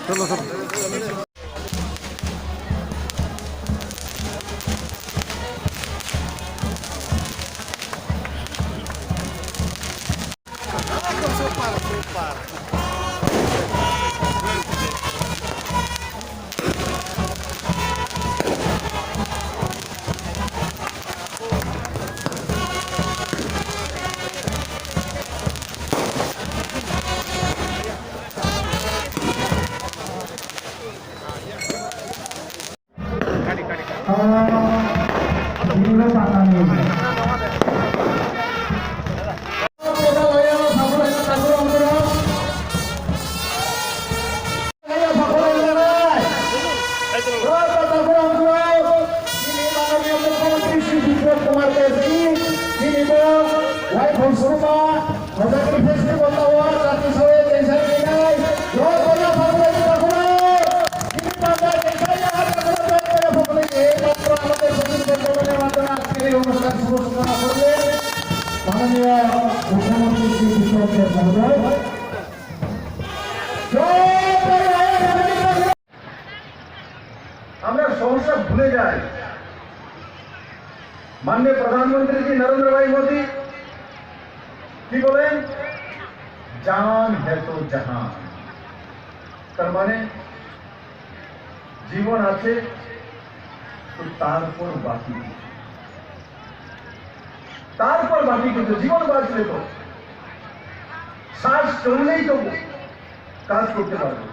চলো চলো। আমরা সমস্যা ভুলে যাই। माननीय प्रधानमंत्री जी नरेंद्र भाई मोदी की बोलें, जान है तो जहान। तार माने जीवन आछे तो तारपर बाकी किन्तु जीवन बाँचले तो श्वास चललेई तो काज करते पारबो।